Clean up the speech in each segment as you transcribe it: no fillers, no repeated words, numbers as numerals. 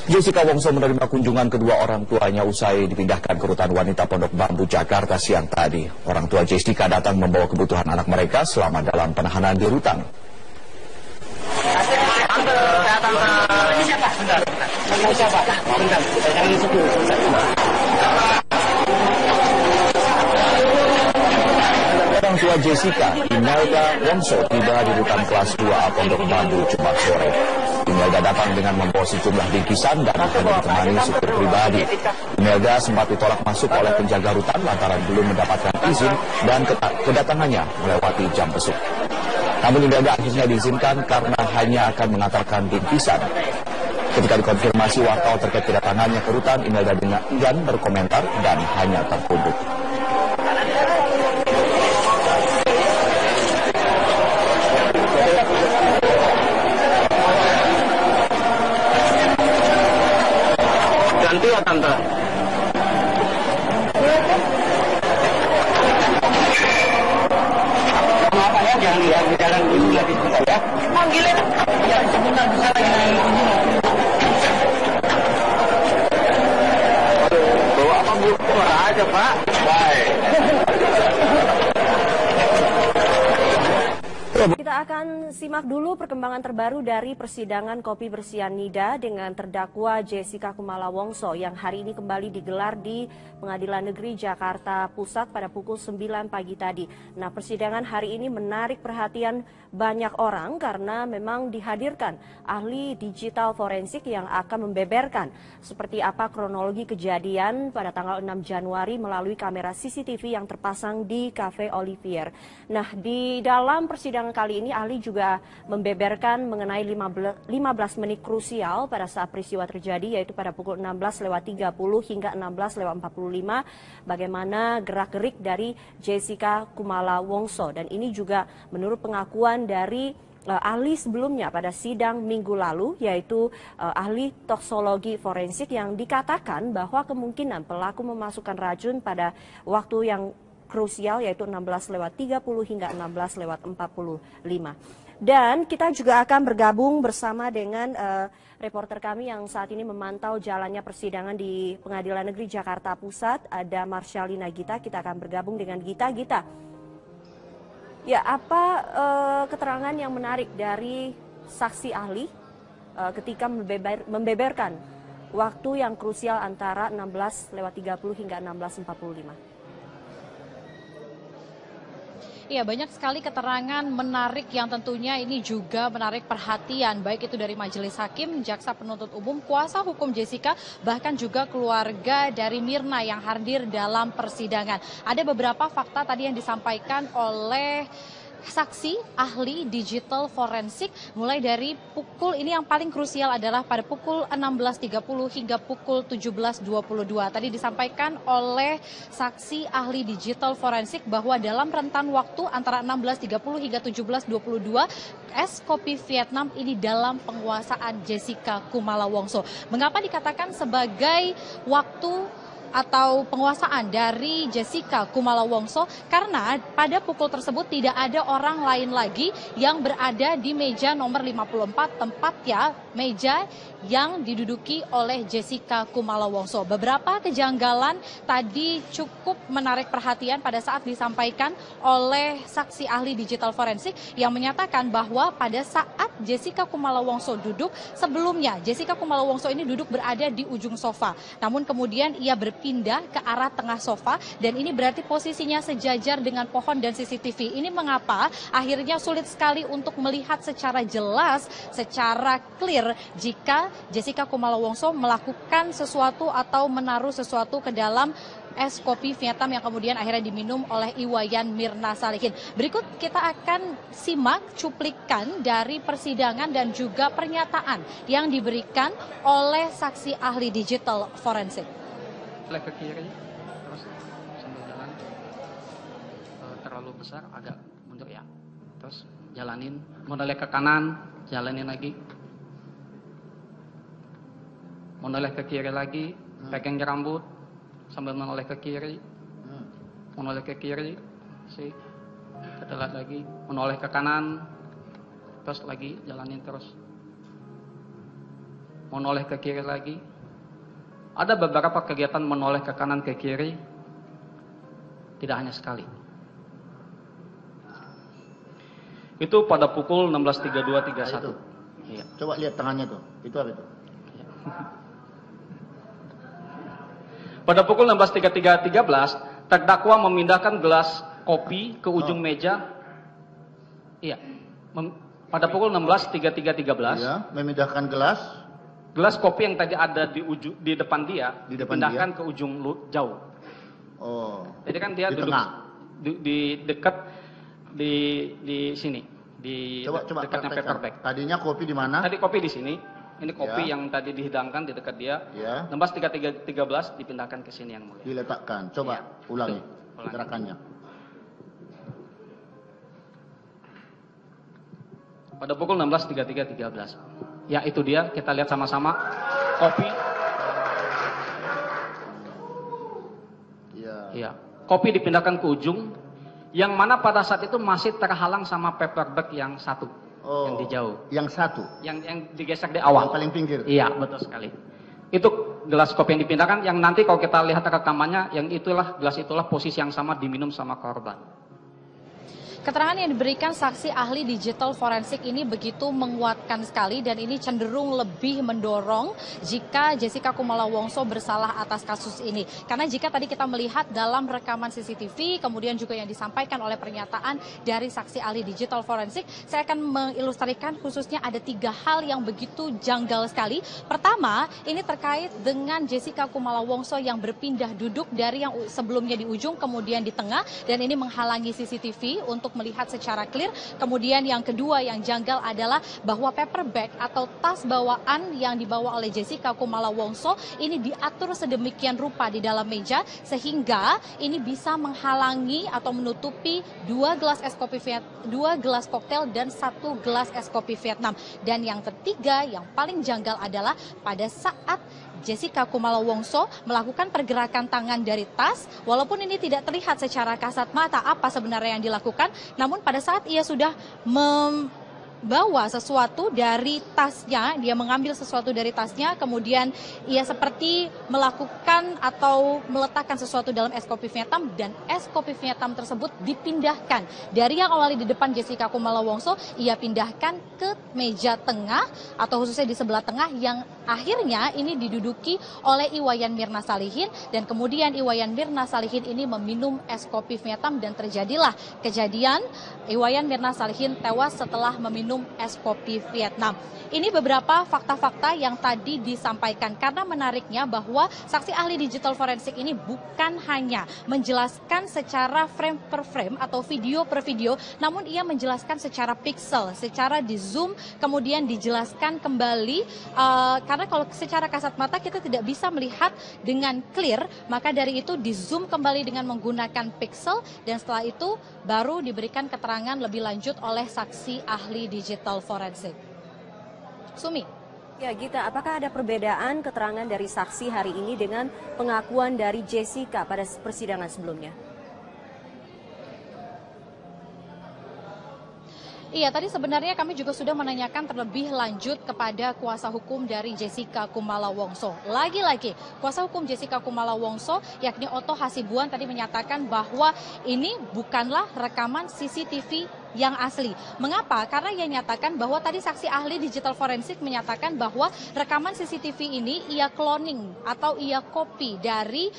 Jessica Wongso menerima kunjungan kedua orang tuanya usai dipindahkan ke rutan wanita Pondok Bambu, Jakarta siang tadi. Orang tua Jessica datang membawa kebutuhan anak mereka selama dalam penahanan di rutan. Orang tua Jessica, Imelda Wongso, tiba di rutan kelas 2A Pondok Bambu Jumat sore. Imelda datang dengan membawa sejumlah bingkisan dan hanya ditemani supir pribadi. Imelda sempat ditolak masuk oleh penjaga rutan lantaran belum mendapatkan izin dan kedatangannya melewati jam besuk. Namun Imelda akhirnya diizinkan karena hanya akan mengantarkan bingkisan. Ketika dikonfirmasi wartawan terkait kedatangannya ke rutan, Imelda enggan berkomentar dan hanya tertunduk. Ganti ya tante. Apa ya, jangan dulu lagi sebentar ya. Manggilin ya sebentar bisa lagi naik kunjungan. Bawa apa bu? Murah aja pak. Baik. Kita akan simak dulu perkembangan terbaru dari persidangan kopi bersianida dengan terdakwa Jessica Kumala Wongso yang hari ini kembali digelar di Pengadilan Negeri Jakarta Pusat pada pukul 9 pagi tadi. Nah, persidangan hari ini menarik perhatian banyak orang karena memang dihadirkan ahli digital forensik yang akan membeberkan seperti apa kronologi kejadian pada tanggal 6 Januari melalui kamera CCTV yang terpasang di Cafe Olivier. Nah, di dalam persidangan kali ini ahli juga membeberkan mengenai 15 menit krusial pada saat peristiwa terjadi, yaitu pada pukul 16.30 hingga 16.45 bagaimana gerak-gerik dari Jessica Kumala Wongso. Dan ini juga menurut pengakuan dari ahli sebelumnya pada sidang minggu lalu, yaitu ahli toksologi forensik yang dikatakan bahwa kemungkinan pelaku memasukkan racun pada waktu yang krusial, yaitu 16.30 hingga 16.45. Dan kita juga akan bergabung bersama dengan reporter kami yang saat ini memantau jalannya persidangan di Pengadilan Negeri Jakarta Pusat, ada Marsyalina Gita. Kita akan bergabung dengan Gita. Ya, apa keterangan yang menarik dari saksi ahli ketika membeberkan waktu yang krusial antara 16.30 hingga 16.45? Iya, banyak sekali keterangan menarik yang tentunya ini juga menarik perhatian, baik itu dari majelis hakim, jaksa penuntut umum, kuasa hukum Jessica, bahkan juga keluarga dari Mirna yang hadir dalam persidangan. Ada beberapa fakta tadi yang disampaikan oleh saksi ahli digital forensik, mulai dari pukul ini yang paling krusial adalah pada pukul 16.30 hingga pukul 17.22. Tadi disampaikan oleh saksi ahli digital forensik bahwa dalam rentan waktu antara 16.30 hingga 17.22 es kopi Vietnam ini dalam penguasaan Jessica Kumala Wongso. Mengapa dikatakan sebagai waktu atau penguasaan dari Jessica Kumala Wongso? Karena pada pukul tersebut tidak ada orang lain lagi yang berada di meja nomor 54, tempatnya meja yang diduduki oleh Jessica Kumala Wongso. Beberapa kejanggalan tadi cukup menarik perhatian pada saat disampaikan oleh saksi ahli digital forensik yang menyatakan bahwa pada saat Jessica Kumala Wongso duduk, sebelumnya Jessica Kumala Wongso ini duduk berada di ujung sofa. Namun kemudian ia berpindah ke arah tengah sofa dan ini berarti posisinya sejajar dengan pohon dan CCTV. Ini mengapa akhirnya sulit sekali untuk melihat secara jelas, secara clear jika Jessica Kumala Wongso melakukan sesuatu atau menaruh sesuatu ke dalam es kopi Vietnam yang kemudian akhirnya diminum oleh Iwayan Mirna Salihin. Berikut kita akan simak cuplikan dari persidangan dan juga pernyataan yang diberikan oleh saksi ahli digital forensik. Lek ke kiri, terus sambil jalan terlalu besar, agak mundur ya. Terus jalanin, menoleh ke kanan, jalanin lagi. Menoleh ke kiri lagi, pegang rambut sambil menoleh ke kiri. Menoleh ke kiri, sih. Kedelat lagi, menoleh ke kanan, terus lagi jalanin terus. menoleh ke kiri lagi. Ada beberapa kegiatan menoleh ke kanan ke kiri, tidak hanya sekali. Itu pada pukul 16.32.31. Iya. Coba lihat tangannya tuh. Itu apa itu? Pada pukul 16.13 terdakwa memindahkan gelas kopi ke ujung meja. Iya. Pada pukul 16.13 Ya, memindahkan gelas kopi yang tadi ada di depan dia, dipindahkan ke ujung jauh. Oh. Jadi kan dia Di duduk tengah. di dekat di sini, di Coba dekatnya praktekkan. paper bag. Tadinya kopi di mana? Tadi kopi di sini, ini kopi Ya. yang tadi dihidangkan di dekat dia. Ya. 16.13 dipindahkan ke sini yang mulia. Diletakkan. Coba Ya. ulangi Ulangi. gerakannya. Pada pukul 16.13. Ya, itu dia, kita lihat sama-sama kopi. Iya. Ya, kopi dipindahkan ke ujung, yang mana pada saat itu masih terhalang sama paper bag yang satu, yang di jauh, Yang satu. yang digeser di awal. Yang paling pinggir. Iya, betul sekali. Itu gelas kopi yang dipindahkan, yang nanti kalau kita lihat rekamannya, yang gelas itulah posisi yang sama diminum sama korban. Keterangan yang diberikan saksi ahli digital forensik ini begitu menguatkan sekali dan ini cenderung lebih mendorong jika Jessica Kumala Wongso bersalah atas kasus ini. Karena jika tadi kita melihat dalam rekaman CCTV, kemudian juga yang disampaikan oleh pernyataan dari saksi ahli digital forensik, saya akan mengilustrasikan khususnya ada 3 hal yang begitu janggal sekali. Pertama, ini terkait dengan Jessica Kumala Wongso yang berpindah duduk dari yang sebelumnya di ujung kemudian di tengah dan ini menghalangi CCTV untuk melihat secara clear. Kemudian yang kedua yang janggal adalah bahwa paper bag atau tas bawaan yang dibawa oleh Jessica Kumala Wongso ini diatur sedemikian rupa di dalam meja sehingga ini bisa menghalangi atau menutupi 2 gelas koktail dan 1 gelas es kopi Vietnam. Dan yang ketiga yang paling janggal adalah pada saat Jessica Kumala Wongso melakukan pergerakan tangan dari tas, walaupun ini tidak terlihat secara kasat mata apa sebenarnya yang dilakukan, namun pada saat ia sudah membawa sesuatu dari tasnya, dia mengambil sesuatu dari tasnya, kemudian ia seperti melakukan atau meletakkan sesuatu dalam es kopi Vietnam dan es kopi Vietnam tersebut dipindahkan dari yang awalnya di depan Jessica Kumala Wongso, ia pindahkan ke meja tengah atau khususnya di sebelah tengah yang akhirnya ini diduduki oleh Iwayan Mirna Salihin dan kemudian Iwayan Mirna Salihin ini meminum es kopi Vietnam dan terjadilah kejadian Iwayan Mirna Salihin tewas setelah meminum es kopi Vietnam. Ini beberapa fakta-fakta yang tadi disampaikan karena menariknya bahwa saksi ahli digital forensik ini bukan hanya menjelaskan secara frame per frame atau video per video, namun ia menjelaskan secara pixel, secara di zoom, kemudian dijelaskan kembali karena kalau secara kasat mata kita tidak bisa melihat dengan clear, maka dari itu di zoom kembali dengan menggunakan pixel dan setelah itu baru diberikan keterangan lebih lanjut oleh saksi ahli digital forensik. Sumi. Ya Gita, apakah ada perbedaan keterangan dari saksi hari ini dengan pengakuan dari Jessica pada persidangan sebelumnya? Iya, tadi sebenarnya kami juga sudah menanyakan terlebih lanjut kepada kuasa hukum dari Jessica Kumala Wongso. Lagi-lagi, kuasa hukum Jessica Kumala Wongso, yakni Otto Hasibuan tadi menyatakan bahwa ini bukanlah rekaman CCTV yang asli. Mengapa? Karena ia nyatakan bahwa tadi saksi ahli digital forensik menyatakan bahwa rekaman CCTV ini ia cloning atau ia copy dari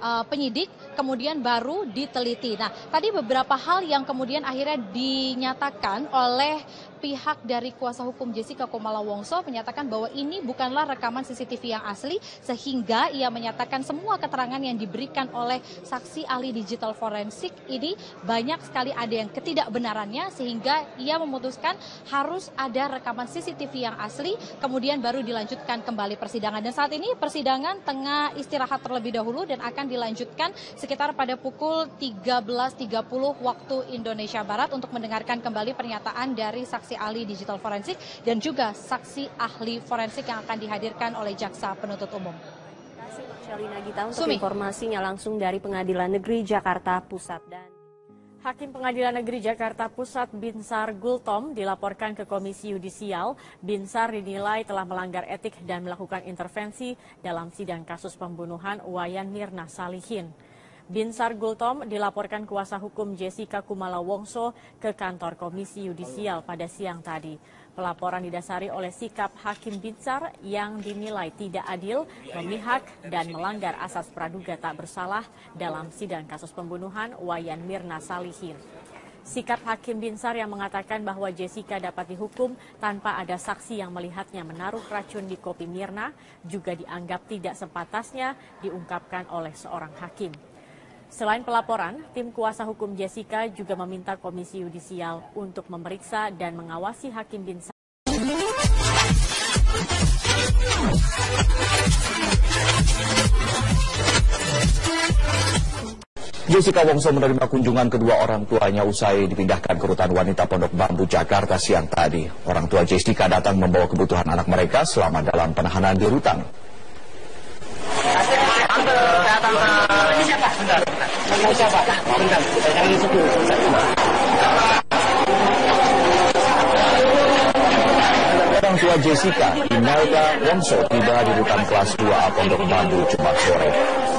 penyidik, kemudian baru diteliti. Nah, tadi beberapa hal yang kemudian akhirnya dinyatakan oleh pihak dari kuasa hukum Jessica Kumala Wongso menyatakan bahwa ini bukanlah rekaman CCTV yang asli, sehingga ia menyatakan semua keterangan yang diberikan oleh saksi ahli digital forensik ini banyak sekali ada yang ketidakbenarannya, sehingga ia memutuskan harus ada rekaman CCTV yang asli, kemudian baru dilanjutkan kembali persidangan. Dan saat ini persidangan tengah istirahat terlebih dahulu dan akan dilanjutkan sekitar pada pukul 13.30 waktu Indonesia Barat untuk mendengarkan kembali pernyataan dari saksi ahli digital forensik dan juga saksi ahli forensik yang akan dihadirkan oleh jaksa penuntut umum. Terima kasih Shalina Gita untuk Sumi. informasinya langsung dari Pengadilan Negeri Jakarta Pusat. Dan Hakim Pengadilan Negeri Jakarta Pusat Binsar Gultom dilaporkan ke Komisi Yudisial. Binsar dinilai telah melanggar etik dan melakukan intervensi dalam sidang kasus pembunuhan Wayan Mirna Salihin. Binsar Gultom dilaporkan kuasa hukum Jessica Kumala Wongso ke kantor Komisi Yudisial pada siang tadi. Pelaporan didasari oleh sikap Hakim Binsar yang dinilai tidak adil, memihak, dan melanggar asas praduga tak bersalah dalam sidang kasus pembunuhan Wayan Mirna Salihin. Sikap Hakim Binsar yang mengatakan bahwa Jessica dapat dihukum tanpa ada saksi yang melihatnya menaruh racun di kopi Mirna juga dianggap tidak sepatasnya diungkapkan oleh seorang hakim. Selain pelaporan, tim kuasa hukum Jessica juga meminta Komisi Yudisial untuk memeriksa dan mengawasi Hakim Binsar. Jessica Wongso menerima kunjungan kedua orang tuanya usai dipindahkan ke rutan wanita Pondok Bambu, Jakarta siang tadi. Orang tua Jessica datang membawa kebutuhan anak mereka selama dalam penahanan di rutan. Orang tua Jessica, Imelda Wongso, tiba di rutan kelas 2A Pondok Bambu Jumat sore.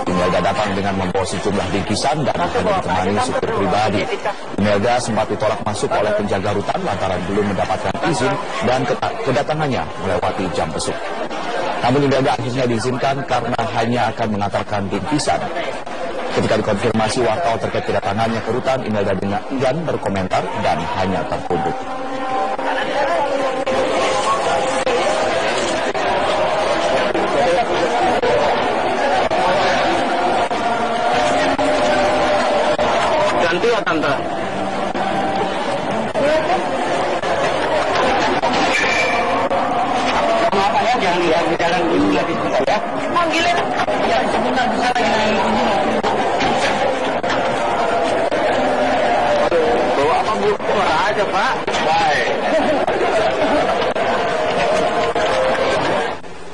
Imelda datang dengan membawa sejumlah bingkisan dan akan ditemani supir pribadi. Imelda sempat ditolak masuk oleh penjaga rutan lantaran belum mendapatkan izin dan kedatangannya melewati jam besuk. Namun Imelda akhirnya diizinkan karena hanya akan mengantarkan bingkisan. Ketika dikonfirmasi wartawan terkait kedatangannya ke rutan, Imelda enggan berkomentar dan hanya tertunduk. Ganti ya tante. Maaf ya, jangan dulu lagi sebentar ya. Panggilin. Ya sebentar bisa lagi kunjungan. Bawa apa buku aja Pak. Baik.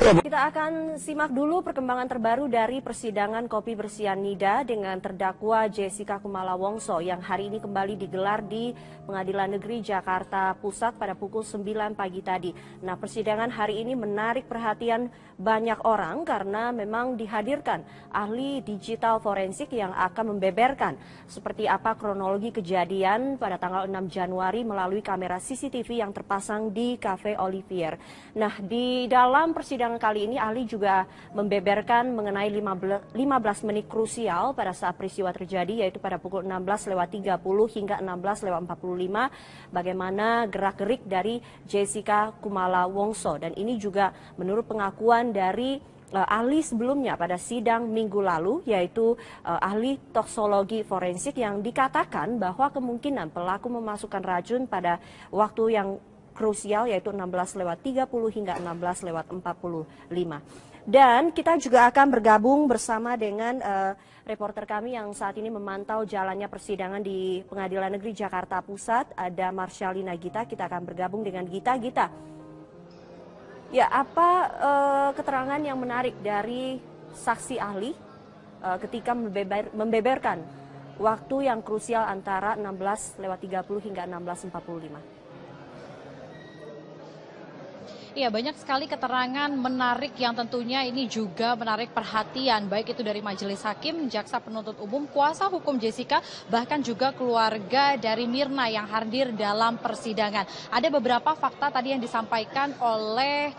Kita akan simak dulu perkembangan terbaru dari persidangan kopi bersianida dengan terdakwa Jessica Kumala Wongso yang hari ini kembali digelar di Pengadilan Negeri Jakarta Pusat pada pukul 9 pagi tadi. Nah, persidangan hari ini menarik perhatian banyak orang karena memang dihadirkan ahli digital forensik yang akan membeberkan seperti apa kronologi kejadian pada tanggal 6 Januari melalui kamera CCTV yang terpasang di Cafe Olivier. Nah, di dalam persidangan kali ini ahli juga membeberkan mengenai 15 menit krusial pada saat peristiwa terjadi, yaitu pada pukul 16.30 hingga 16.45 bagaimana gerak-gerik dari Jessica Kumala Wongso. Dan ini juga menurut pengakuan dari ahli sebelumnya pada sidang minggu lalu, yaitu ahli toksologi forensik yang dikatakan bahwa kemungkinan pelaku memasukkan racun pada waktu yang krusial, yaitu 16.30 hingga 16.45. Dan kita juga akan bergabung bersama dengan reporter kami yang saat ini memantau jalannya persidangan di Pengadilan Negeri Jakarta Pusat, ada Marsyalina Gita. Kita akan bergabung dengan Gita. Ya, apa keterangan yang menarik dari saksi ahli ketika membeberkan waktu yang krusial antara 16.30 hingga 16.45? Iya, banyak sekali keterangan menarik yang tentunya ini juga menarik perhatian, baik itu dari majelis hakim, jaksa penuntut umum, kuasa hukum Jessica, bahkan juga keluarga dari Mirna yang hadir dalam persidangan. Ada beberapa fakta tadi yang disampaikan oleh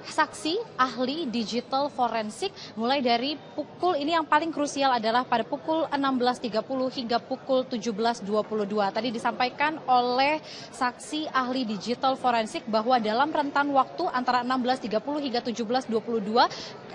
saksi ahli digital forensik, mulai dari pukul ini yang paling krusial adalah pada pukul 16.30 hingga pukul 17.22. Tadi disampaikan oleh saksi ahli digital forensik bahwa dalam rentan waktu antara 16.30 hingga 17.22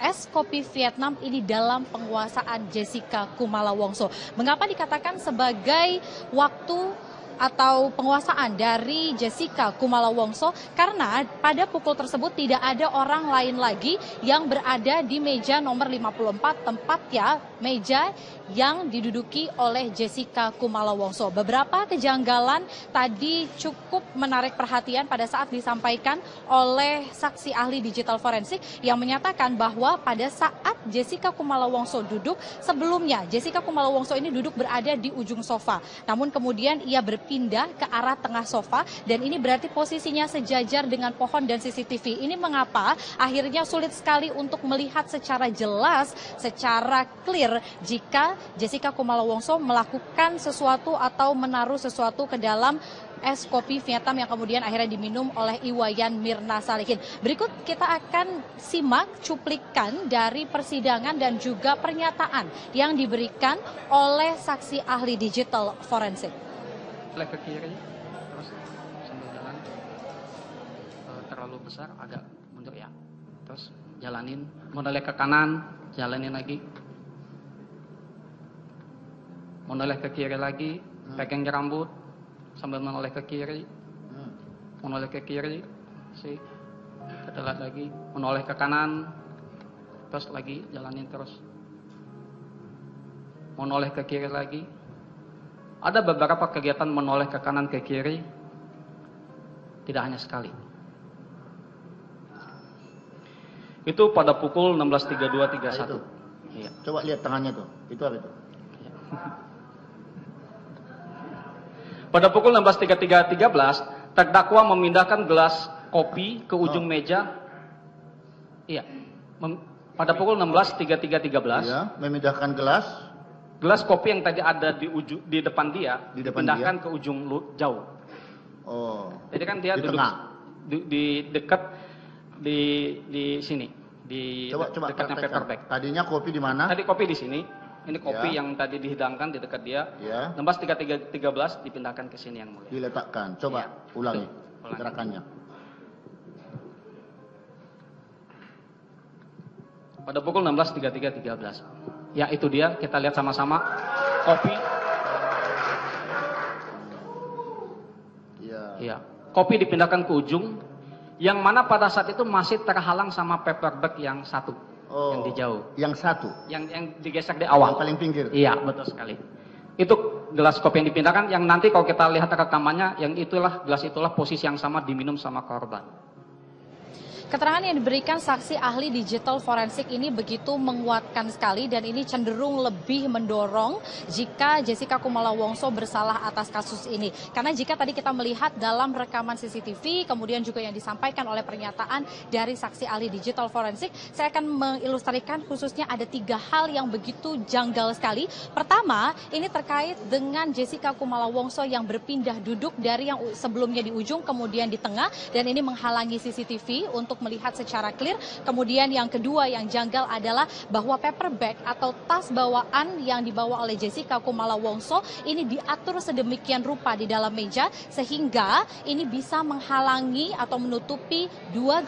es kopi Vietnam ini dalam penguasaan Jessica Kumala Wongso. Mengapa dikatakan sebagai waktu atau penguasaan dari Jessica Kumala Wongso karena pada pukul tersebut tidak ada orang lain lagi yang berada di meja nomor 54 tempatnya meja yang diduduki oleh Jessica Kumala Wongso. Beberapa kejanggalan tadi cukup menarik perhatian pada saat disampaikan oleh saksi ahli digital forensik yang menyatakan bahwa pada saat Jessica Kumala Wongso duduk, sebelumnya Jessica Kumala Wongso ini duduk berada di ujung sofa. Namun kemudian ia berpindah ke arah tengah sofa dan ini berarti posisinya sejajar dengan pohon dan CCTV. Ini mengapa akhirnya sulit sekali untuk melihat secara jelas, secara clear jika Jessica Kumala Wongso melakukan sesuatu atau menaruh sesuatu ke dalam es kopi Vietnam yang kemudian akhirnya diminum oleh Iwayan Mirna Salihin. Berikut kita akan simak cuplikan dari persidangan dan juga pernyataan yang diberikan oleh saksi ahli digital forensik. Ke kiri, terus sambil jalan terlalu besar, agak mundur ya. Terus jalanin, menoleh ke kanan, jalanin lagi. Menoleh ke kiri lagi, pegang rambut sambil menoleh ke kiri, menoleh ke kiri, kedelat lagi, menoleh ke kanan, terus lagi jalanin terus, menoleh ke kiri lagi. Ada beberapa kegiatan menoleh ke kanan ke kiri, tidak hanya sekali. Itu pada pukul 16.32.31. Iya. Coba lihat tangannya tuh, itu apa itu? Pada pukul 16.13 terdakwa memindahkan gelas kopi ke ujung meja. Iya. Pada pukul 16.13 ya, memindahkan gelas kopi yang tadi ada di depan dia, dipindahkan ke ujung jauh. Oh. Jadi kan dia di duduk tengah. di dekat di sini, di Coba dekatnya paperback. Tadinya kopi di mana? Tadi kopi di sini. Ini kopi Ya. yang tadi dihidangkan di dekat dia. Ya. 16.13 dipindahkan ke sini yang mulia. Diletakkan. Coba Ya. ulangi Ulangi. gerakannya. Pada pukul 16.13. Ya, itu dia, kita lihat sama-sama. Kopi. Iya. Ya. Kopi dipindahkan ke ujung, yang mana pada saat itu masih terhalang sama paperback yang satu. Oh, yang di jauh. Yang satu. Yang digeser di awal. Yang paling pinggir. Iya, betul sekali. Itu gelas kopi yang dipindahkan, yang nanti kalau kita lihat rekamannya, yang gelas itulah posisi yang sama diminum sama korban. Keterangan yang diberikan saksi ahli digital forensik ini begitu menguatkan sekali dan ini cenderung lebih mendorong jika Jessica Kumala Wongso bersalah atas kasus ini. Karena jika tadi kita melihat dalam rekaman CCTV, kemudian juga yang disampaikan oleh pernyataan dari saksi ahli digital forensik, saya akan mengilustrasikan khususnya ada 3 hal yang begitu janggal sekali. Pertama, ini terkait dengan Jessica Kumala Wongso yang berpindah duduk dari yang sebelumnya di ujung kemudian di tengah dan ini menghalangi CCTV untuk melihat secara clear. Kemudian yang kedua yang janggal adalah bahwa paperback atau tas bawaan yang dibawa oleh Jessica Kumala Wongso ini diatur sedemikian rupa di dalam meja sehingga ini bisa menghalangi atau menutupi 2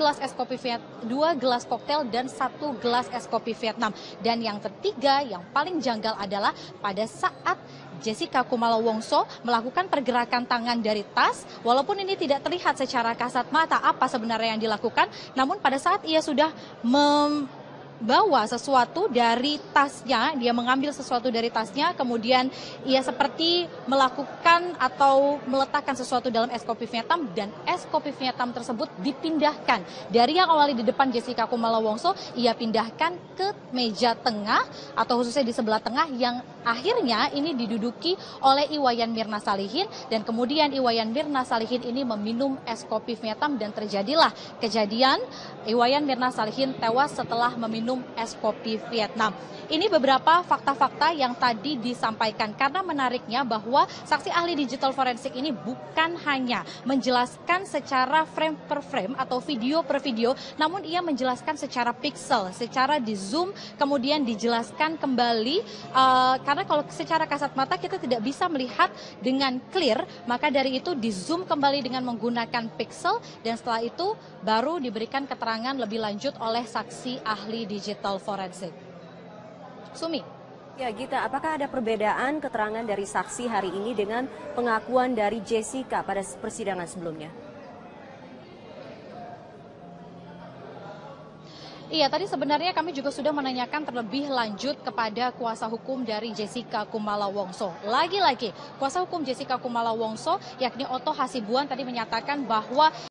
gelas koktail dan 1 gelas es kopi Vietnam. Dan yang ketiga yang paling janggal adalah pada saat Jessica Kumala Wongso melakukan pergerakan tangan dari tas, walaupun ini tidak terlihat secara kasat mata apa sebenarnya yang dilakukan, namun pada saat ia sudah membawa sesuatu dari tasnya, dia mengambil sesuatu dari tasnya, kemudian ia seperti melakukan atau meletakkan sesuatu dalam es kopi Vietnam dan es kopi Vietnam tersebut dipindahkan. Dari yang awalnya di depan Jessica Kumala Wongso, ia pindahkan ke meja tengah atau khususnya di sebelah tengah yang akhirnya ini diduduki oleh Iwayan Mirna Salihin dan kemudian Iwayan Mirna Salihin ini meminum es kopi Vietnam dan terjadilah kejadian Iwayan Mirna Salihin tewas setelah meminum es kopi Vietnam. Ini beberapa fakta-fakta yang tadi disampaikan karena menariknya bahwa saksi ahli digital forensik ini bukan hanya menjelaskan secara frame per frame atau video per video, namun ia menjelaskan secara pixel, secara di zoom, kemudian dijelaskan kembali karena kalau secara kasat mata kita tidak bisa melihat dengan clear, maka dari itu di zoom kembali dengan menggunakan pixel dan setelah itu baru diberikan keterangan lebih lanjut oleh saksi ahli digital forensik. Sumi. Ya Gita, apakah ada perbedaan keterangan dari saksi hari ini dengan pengakuan dari Jessica pada persidangan sebelumnya? Iya, tadi sebenarnya kami juga sudah menanyakan terlebih lanjut kepada kuasa hukum dari Jessica Kumala Wongso. Lagi-lagi, kuasa hukum Jessica Kumala Wongso, yakni Otto Hasibuan tadi menyatakan bahwa